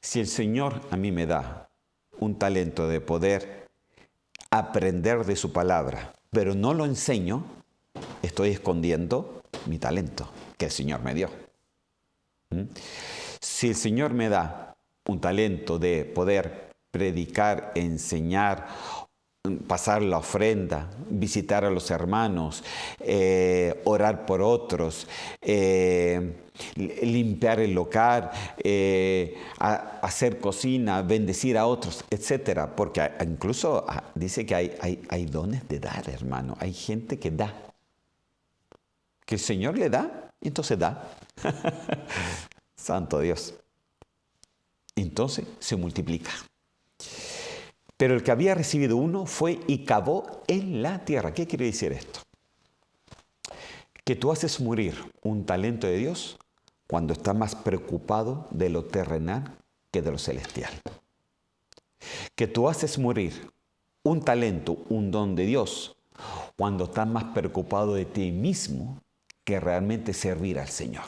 A: si el Señor a mí me da un talento de poder aprender de su palabra, pero no lo enseño, estoy escondiendo mi talento que el Señor me dio. Si el Señor me da un talento de poder predicar, enseñar, pasar la ofrenda, visitar a los hermanos, orar por otros, limpiar el local, hacer cocina, bendecir a otros, etcétera. Porque incluso dice que hay dones de dar, hermano. Hay gente que da. Que el Señor le da, y entonces da. Santo Dios. Entonces se multiplica. Pero el que había recibido 1 fue y cavó en la tierra. ¿Qué quiere decir esto? Que tú haces morir un talento de Dios cuando estás más preocupado de lo terrenal que de lo celestial. Que tú haces morir un talento, un don de Dios, cuando estás más preocupado de ti mismo que realmente servir al Señor.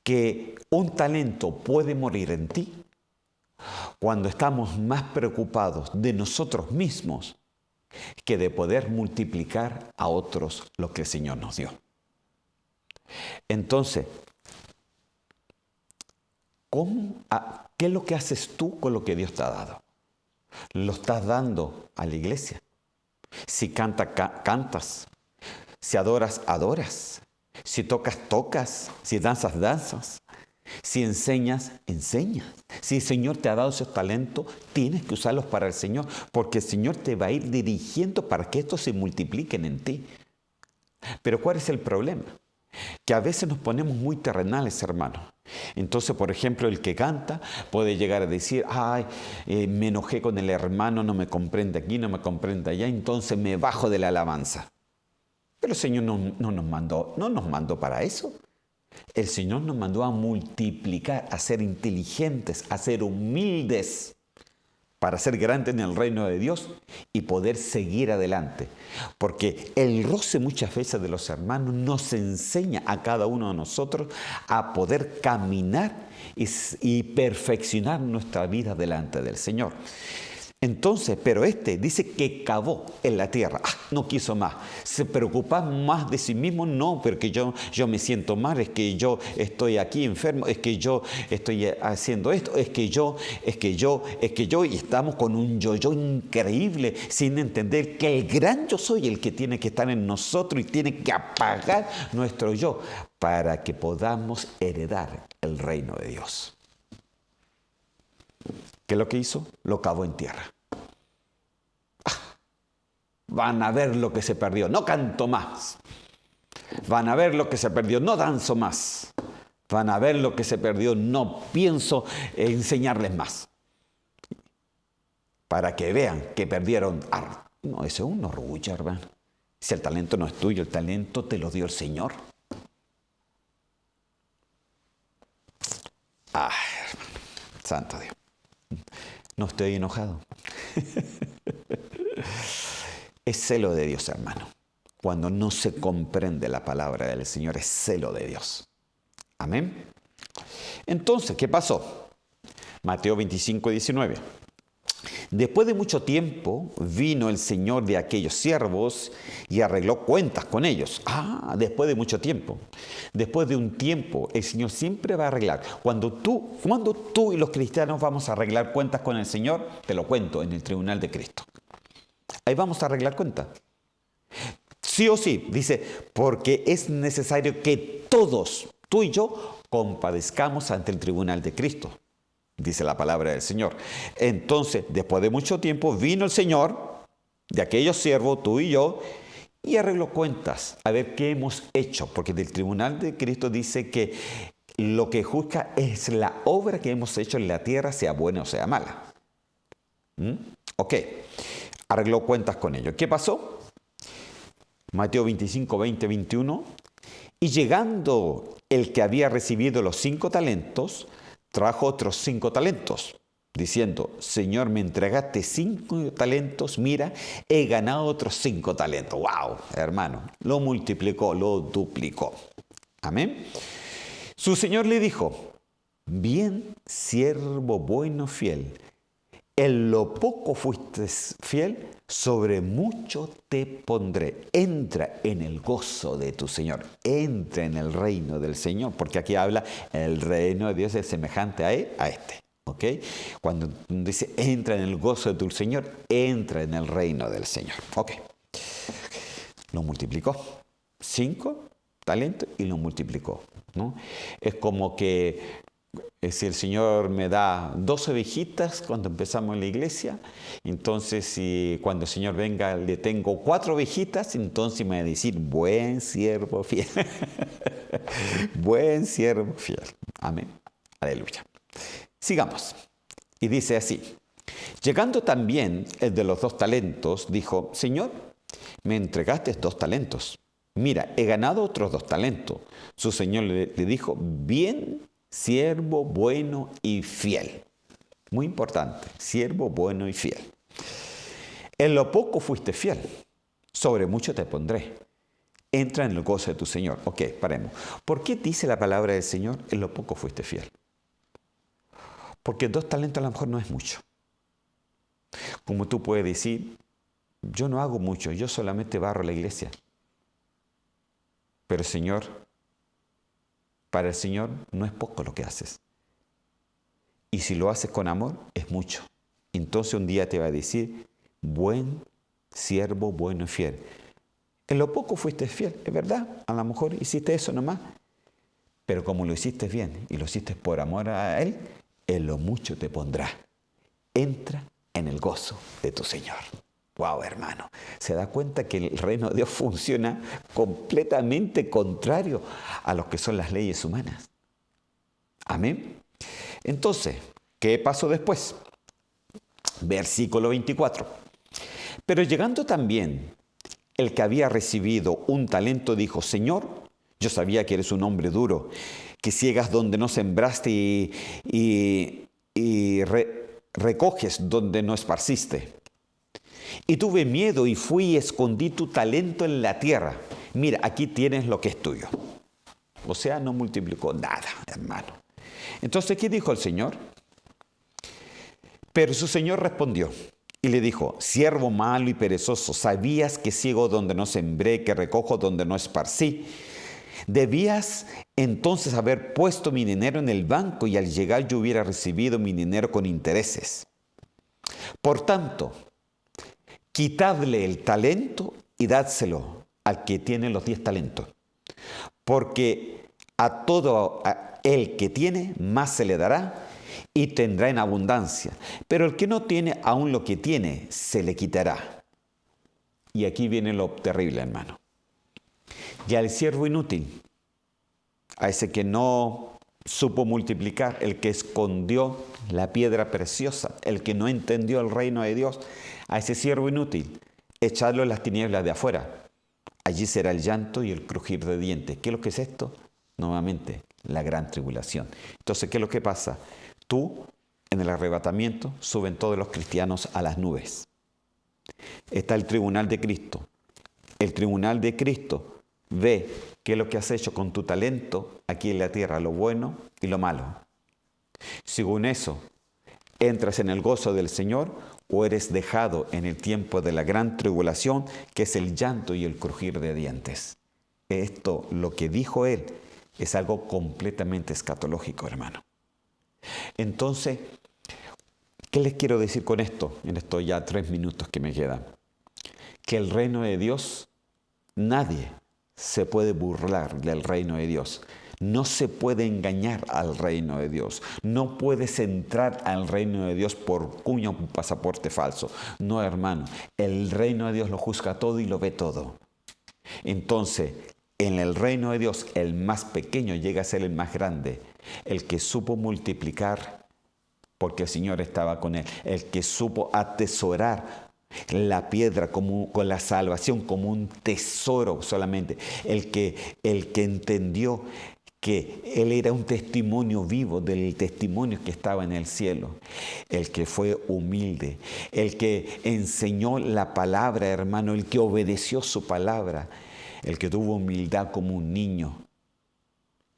A: Que un talento puede morir en ti cuando estamos más preocupados de nosotros mismos que de poder multiplicar a otros lo que el Señor nos dio. Entonces, ¿qué es lo que haces tú con lo que Dios te ha dado? ¿Lo estás dando a la iglesia? Si cantas, cantas. Si adoras, adoras. Si tocas, tocas. Si danzas, danzas. Si enseñas, enseñas. Si el Señor te ha dado esos talentos, tienes que usarlos para el Señor, porque el Señor te va a ir dirigiendo para que estos se multipliquen en ti. Pero ¿cuál es el problema? Que a veces nos ponemos muy terrenales, hermanos. Entonces, por ejemplo, el que canta puede llegar a decir, me enojé con el hermano, no me comprende aquí, no me comprende allá, entonces me bajo de la alabanza. Pero el Señor no nos mandó para eso. El Señor nos mandó a multiplicar, a ser inteligentes, a ser humildes, para ser grandes en el reino de Dios y poder seguir adelante. Porque el roce muchas veces de los hermanos nos enseña a cada uno de nosotros a poder caminar y perfeccionar nuestra vida delante del Señor. Entonces, pero dice que cavó en la tierra. No quiso más. Se preocupa más de sí mismo. No, porque yo me siento mal. Es que yo estoy aquí enfermo. Es que yo estoy haciendo esto. Es que yo. Y estamos con un yo increíble sin entender que el gran yo soy el que tiene que estar en nosotros y tiene que apagar nuestro yo para que podamos heredar el reino de Dios. ¿Qué es lo que hizo? Lo cavó en tierra. Van a ver lo que se perdió. No canto más. Van a ver lo que se perdió. No danzo más. Van a ver lo que se perdió. No pienso enseñarles más. Para que vean que perdieron. No, eso es un orgullo, hermano. Si el talento no es tuyo, el talento te lo dio el Señor. Hermano. Santo Dios. No estoy enojado. Es celo de Dios, hermano. Cuando no se comprende la palabra del Señor, es celo de Dios. Amén. Entonces, ¿qué pasó? Mateo 25, 19. Después de mucho tiempo, vino el Señor de aquellos siervos y arregló cuentas con ellos. Después de mucho tiempo. Después de un tiempo, el Señor siempre va a arreglar. Cuando tú y los cristianos vamos a arreglar cuentas con el Señor, te lo cuento, en el tribunal de Cristo. Ahí vamos a arreglar cuentas. Sí o sí, dice, porque es necesario que todos, tú y yo, compadezcamos ante el tribunal de Cristo. Dice la palabra del Señor. Entonces, después de mucho tiempo, vino el Señor de aquellos siervos, tú y yo, y arregló cuentas. A ver qué hemos hecho. Porque del tribunal de Cristo dice que lo que juzga es la obra que hemos hecho en la tierra, sea buena o sea mala. Ok. Arregló cuentas con ellos. ¿Qué pasó? Mateo 25, 20, 21. Y llegando el que había recibido los 5 talentos, trajo otros 5 talentos, diciendo, Señor, me entregaste 5 talentos, mira, he ganado otros 5 talentos. ¡Wow! Hermano, lo multiplicó, lo duplicó. Amén. Su Señor le dijo, bien, siervo bueno, fiel. En lo poco fuiste fiel, sobre mucho te pondré. Entra en el gozo de tu Señor. Entra en el reino del Señor. Porque aquí habla, el reino de Dios es semejante a este. ¿Ok? Cuando dice, entra en el gozo de tu Señor, entra en el reino del Señor. Ok. Lo multiplicó. 5 talentos y lo multiplicó, ¿no? Es como que si el Señor me da 2 ovejitas cuando empezamos en la iglesia, entonces si cuando el Señor venga le tengo 4 ovejitas, entonces me va a decir, buen siervo fiel. Buen siervo fiel. Amén. Aleluya. Sigamos. Y dice así, llegando también el de los 2 talentos, dijo, Señor, me entregaste 2 talentos. Mira, he ganado otros 2 talentos. Su Señor le dijo, bien, siervo bueno y fiel. Muy importante, siervo bueno y fiel. En lo poco fuiste fiel, sobre mucho te pondré. Entra en el gozo de tu Señor. Ok, paremos. ¿Por qué dice la palabra del Señor, en lo poco fuiste fiel? Porque 2 talentos a lo mejor no es mucho. Como tú puedes decir, yo no hago mucho, yo solamente barro la iglesia. Pero Señor, para el Señor no es poco lo que haces. Y si lo haces con amor, es mucho. Entonces un día te va a decir, buen siervo, bueno y fiel. En lo poco fuiste fiel, es verdad. A lo mejor hiciste eso nomás. Pero como lo hiciste bien y lo hiciste por amor a Él, en lo mucho te pondrá. Entra en el gozo de tu Señor. Wow, hermano. Se da cuenta que el reino de Dios funciona completamente contrario a lo que son las leyes humanas. Amén. Entonces, ¿qué pasó después? Versículo 24. Pero llegando también el que había recibido un talento dijo, Señor, Yo sabía que eres un hombre duro, que ciegas donde no sembraste recoges donde no esparciste. Y tuve miedo y fui y escondí tu talento en la tierra. Mira, aquí tienes lo que es tuyo. O sea, no multiplicó nada, hermano. Entonces, ¿qué dijo el Señor? Pero su Señor respondió y le dijo: siervo malo y perezoso, ¿sabías que ciego donde no sembré, que recojo donde no esparcí? Debías entonces haber puesto mi dinero en el banco y al llegar yo hubiera recibido mi dinero con intereses. Por tanto, quitadle el talento y dádselo al que tiene los 10 talentos. Porque a todo el que tiene, más se le dará y tendrá en abundancia. Pero el que no tiene, aún lo que tiene, se le quitará. Y aquí viene lo terrible, hermano. Y al siervo inútil, a ese que no supo multiplicar, el que escondió la piedra preciosa, el que no entendió el reino de Dios, a ese siervo inútil, echadlo en las tinieblas de afuera. Allí será el llanto y el crujir de dientes. ¿Qué es lo que es esto? Nuevamente, la gran tribulación. Entonces, ¿qué es lo que pasa? Tú, en el arrebatamiento, suben todos los cristianos a las nubes. Está el tribunal de Cristo. El tribunal de Cristo ve qué es lo que has hecho con tu talento aquí en la tierra, lo bueno y lo malo. Según eso, entras en el gozo del Señor o eres dejado en el tiempo de la gran tribulación, que es el llanto y el crujir de dientes. Esto, lo que dijo él, es algo completamente escatológico, hermano. Entonces, ¿qué les quiero decir con esto? En estos ya 3 minutos que me quedan. Que el reino de Dios, nadie se puede burlar del reino de Dios. No se puede engañar al reino de Dios. No puedes entrar al reino de Dios por cuña un pasaporte falso. No, hermano. El reino de Dios lo juzga todo y lo ve todo. Entonces, en el reino de Dios, el más pequeño llega a ser el más grande. El que supo multiplicar, porque el Señor estaba con él. El que supo atesorar la piedra con la salvación como un tesoro solamente. El que entendió que él era un testimonio vivo del testimonio que estaba en el cielo. El que fue humilde, el que enseñó la palabra, hermano, el que obedeció su palabra, el que tuvo humildad como un niño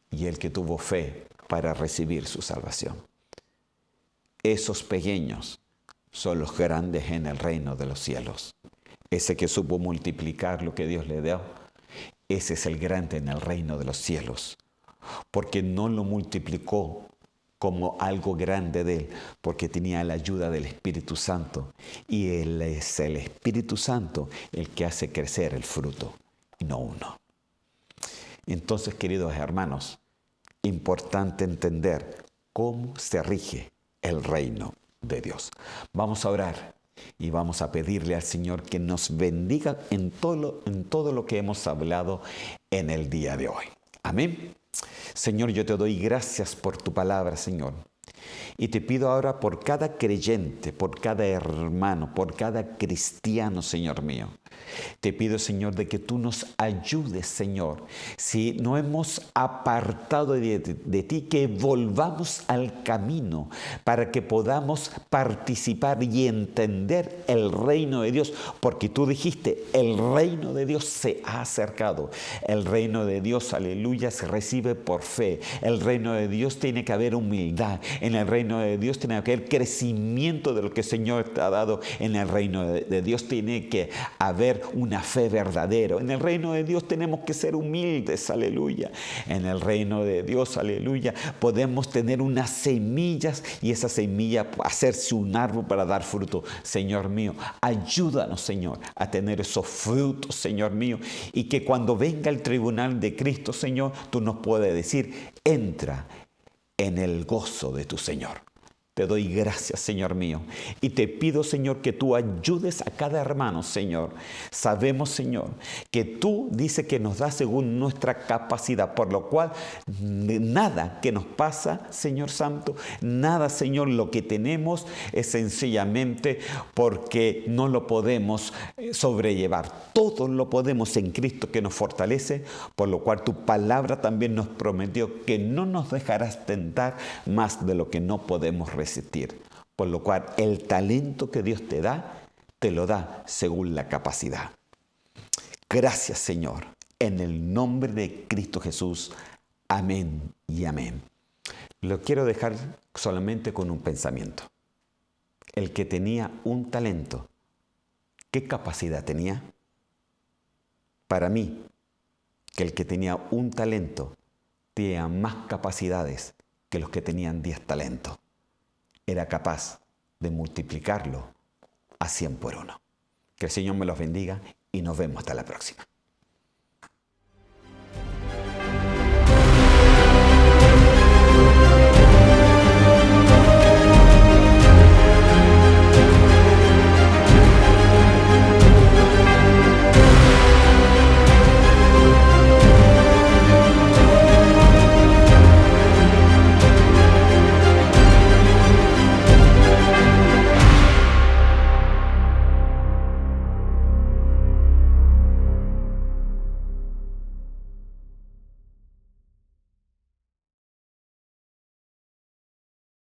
A: y el que tuvo fe para recibir su salvación. Esos pequeños son los grandes en el reino de los cielos. Ese que supo multiplicar lo que Dios le dio, ese es el grande en el reino de los cielos. Porque no lo multiplicó como algo grande de él, porque tenía la ayuda del Espíritu Santo. Y él es el Espíritu Santo el que hace crecer el fruto, y no uno. Entonces, queridos hermanos, importante entender cómo se rige el reino de Dios. Vamos a orar y vamos a pedirle al Señor que nos bendiga en todo lo que hemos hablado en el día de hoy. Amén. Señor, yo te doy gracias por tu palabra, Señor. Y te pido ahora por cada creyente, por cada hermano, por cada cristiano, Señor mío. Te pido, Señor, de que tú nos ayudes, Señor. Si no hemos apartado de ti, que volvamos al camino para que podamos participar y entender el reino de Dios. Porque tú dijiste, el reino de Dios se ha acercado. El reino de Dios, aleluya, se recibe por fe. El reino de Dios tiene que haber humildad. En el reino de Dios tiene que haber crecimiento de lo que el Señor te ha dado. En el reino de Dios tiene que haber una fe verdadera. En el reino de Dios tenemos que ser humildes, aleluya. En el reino de Dios, aleluya, podemos tener unas semillas y esa semilla hacerse un árbol para dar fruto. Señor mío, ayúdanos, Señor, a tener esos frutos, Señor mío, y que cuando venga el tribunal de Cristo, Señor, tú nos puedes decir, entra en el gozo de tu Señor. Te doy gracias, Señor mío. Y te pido, Señor, que tú ayudes a cada hermano, Señor. Sabemos, Señor, que tú dices que nos das según nuestra capacidad, por lo cual nada que nos pasa, Señor Santo, nada, Señor, lo que tenemos es sencillamente porque no lo podemos sobrellevar. Todo lo podemos en Cristo que nos fortalece, por lo cual tu palabra también nos prometió que no nos dejarás tentar más de lo que no podemos resistir. Por lo cual el talento que Dios te lo da según la capacidad. Gracias, Señor, en el nombre de Cristo Jesús. Amén y amén. Lo quiero dejar solamente con un pensamiento. El que tenía un talento, ¿qué capacidad tenía? Para mí, que el que tenía un talento tenía más capacidades que los que tenían 10 talentos. Era capaz de multiplicarlo a 100 por 1. Que el Señor me los bendiga y nos vemos hasta la próxima.